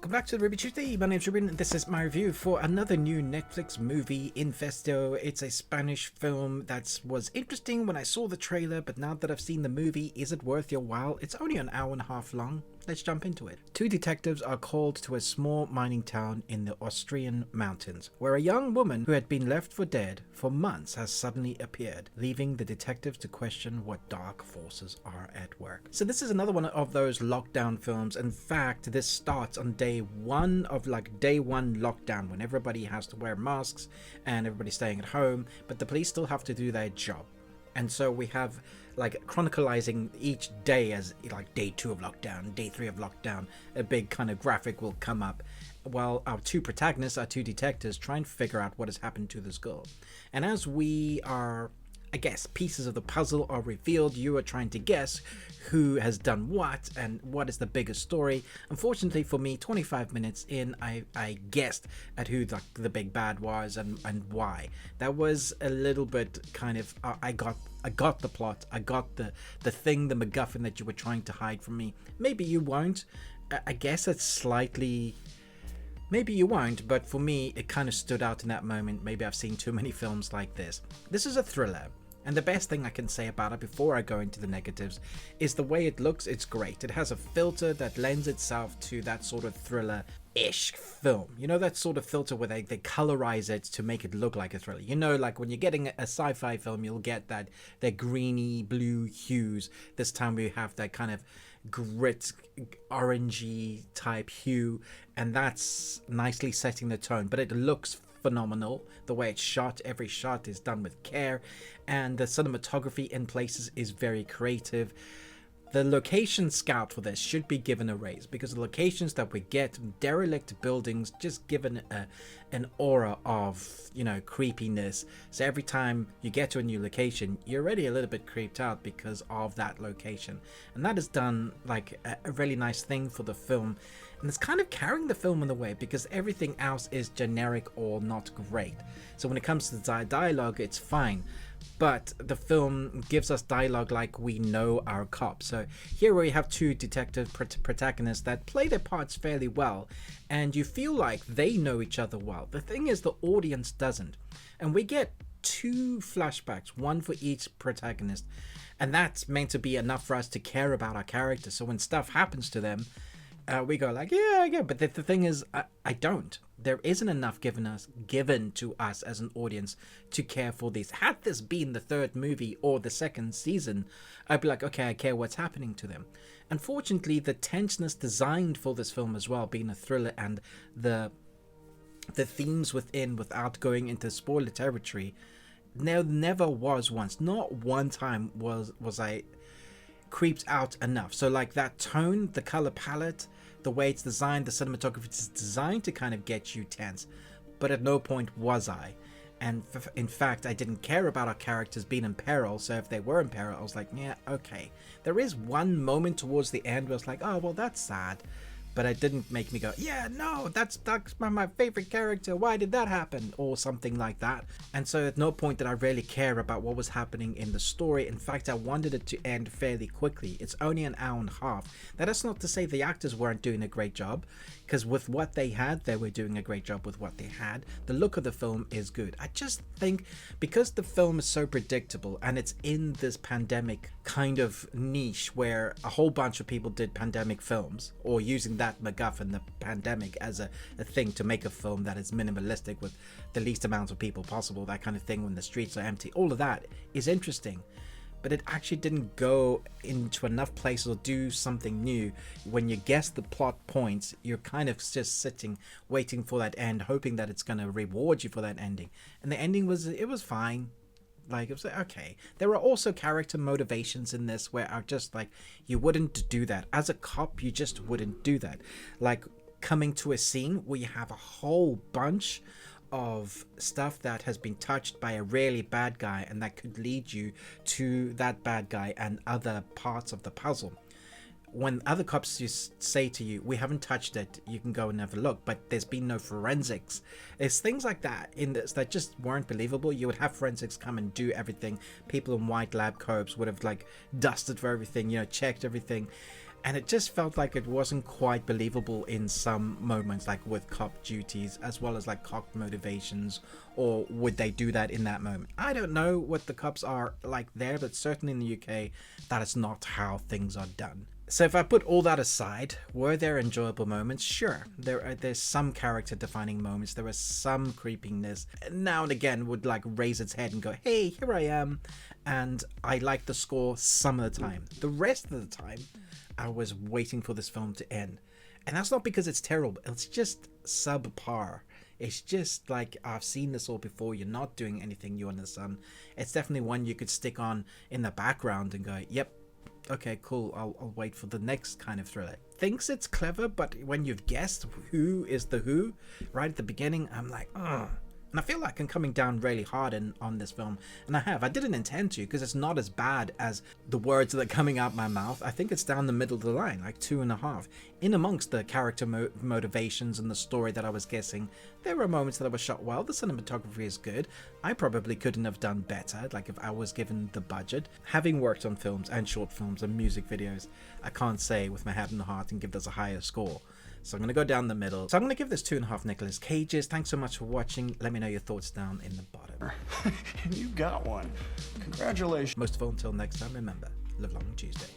Welcome back to the Ruby Tuesday. My name's Ruben and this is my review for another new Netflix movie, Infiesto. It's a Spanish film that was interesting when I saw the trailer, but now that I've seen the movie, is it worth your while? It's only an hour and a half long. Let's jump into it. Two detectives are called to a small mining town in the Austrian mountains, where a young woman who had been left for dead for months has suddenly appeared, leaving the detectives to question what dark forces are at work. So this is another one of those lockdown films. In fact, this starts on day one lockdown, when everybody has to wear masks and everybody's staying at home, but the police still have to do their job. And so we have like chronicalizing each day as like day 2 of lockdown, day 3 of lockdown. A big kind of graphic will come up while our two protagonists, our two detectives, try and figure out what has happened to this girl. And as we are, I guess, pieces of the puzzle are revealed, you are trying to guess who has done what and what is the bigger story. Unfortunately for me, 25 minutes in, I guessed at who the big bad was and why. That was a little bit kind of, I got the plot, I got the thing, the MacGuffin that you were trying to hide from me. Maybe you won't. I guess it's slightly... Maybe you won't, but for me, it kind of stood out in that moment. Maybe I've seen too many films like this. This is a thriller. And the best thing I can say about it before I go into the negatives is the way it looks. It's great. It has a filter that lends itself to that sort of thriller-ish film. You know, that sort of filter where they colorize it to make it look like a thriller. You know, like when you're getting a sci-fi film, you'll get that greeny blue hues. This time we have that kind of grit, orangey type hue, and that's nicely setting the tone. But it looks phenomenal. The way it's shot, every shot is done with care, and the cinematography in places is very creative. The location scout for this should be given a raise, because the locations that we get, derelict buildings, just given an aura of, you know, creepiness. So every time you get to a new location, you're already a little bit creeped out because of that location. And that is done like a really nice thing for the film. And it's kind of carrying the film in a way, because everything else is generic or not great. So when it comes to the dialogue, it's fine. But the film gives us dialogue like we know our cops. So here we have two detective protagonists that play their parts fairly well, and you feel like they know each other well. The thing is, the audience doesn't. And we get 2 flashbacks, one for each protagonist, and that's meant to be enough for us to care about our characters. So when stuff happens to them, we go like, yeah, but the thing is, I don't. There isn't enough given to us as an audience to care for these. Had this been the 3rd movie or the 2nd season, I'd be like, okay, I care what's happening to them. Unfortunately, the tenseness designed for this film as well, being a thriller, and the themes within, without going into spoiler territory, never was once. Not one time was I creeped out enough. So like that tone, the color palette, the way it's designed, the cinematography is designed to kind of get you tense, but at no point was I. And in fact, I didn't care about our characters being in peril, so if they were in peril, I was like, yeah, okay. There is one moment towards the end where I was like, oh, well, that's sad. But it didn't make me go, yeah, no, that's my favorite character. Why did that happen? Or something like that. And so at no point did I really care about what was happening in the story. In fact, I wanted it to end fairly quickly. It's only an hour and a half. Now, that's not to say the actors weren't doing a great job, because with what they had, they were doing a great job with what they had. The look of the film is good. I just think because the film is so predictable and it's in this pandemic kind of niche where a whole bunch of people did pandemic films, or using that MacGuffin, the pandemic, as a thing to make a film that is minimalistic with the least amount of people possible, that kind of thing, when the streets are empty. All of that is interesting, but it actually didn't go into enough places or do something new. When you guess the plot points, you're kind of just sitting waiting for that end, hoping that it's going to reward you for that ending. And the ending was fine. Like, it was like, okay. There are also character motivations in this where are just like, you wouldn't do that. As a cop, you just wouldn't do that. Like coming to a scene where you have a whole bunch of stuff that has been touched by a really bad guy, and that could lead you to that bad guy and other parts of the puzzle. When other cops just say to you, we haven't touched it, you can go and have a look, but there's been no forensics. There's things like that in this that just weren't believable. You would have forensics come and do everything. People in white lab coats would have like dusted for everything, you know, checked everything. And it just felt like it wasn't quite believable in some moments, like with cop duties, as well as like cop motivations, or would they do that in that moment? I don't know what the cops are like there, but certainly in the UK, that is not how things are done. So if I put all that aside, were there enjoyable moments? Sure, there's some character defining moments, there was some creepiness, now and again would like raise its head and go, hey, here I am, and I like the score some of the time. The rest of the time, I was waiting for this film to end. And that's not because it's terrible, it's just subpar. It's just like, I've seen this all before, you're not doing anything new under the sun. It's definitely one you could stick on in the background and go, yep, okay, cool, I'll wait for the next kind of thriller. Thinks it's clever, but when you've guessed who is the who right at the beginning, I'm like, ugh. And I feel like I'm coming down really hard on this film, and I have. I didn't intend to, because it's not as bad as the words that are coming out my mouth. I think it's down the middle of the line, like 2.5. In amongst the character motivations and the story that I was guessing, there were moments that I was shot well. The cinematography is good. I probably couldn't have done better, like if I was given the budget. Having worked on films and short films and music videos, I can't say with my head in the heart and give this a higher score. So I'm going to go down the middle. So I'm going to give this 2.5 Nicolas Cages. Thanks so much for watching. Let me know your thoughts down in the bottom. You got one. Congratulations. Most of all, until next time, remember, live long Tuesday.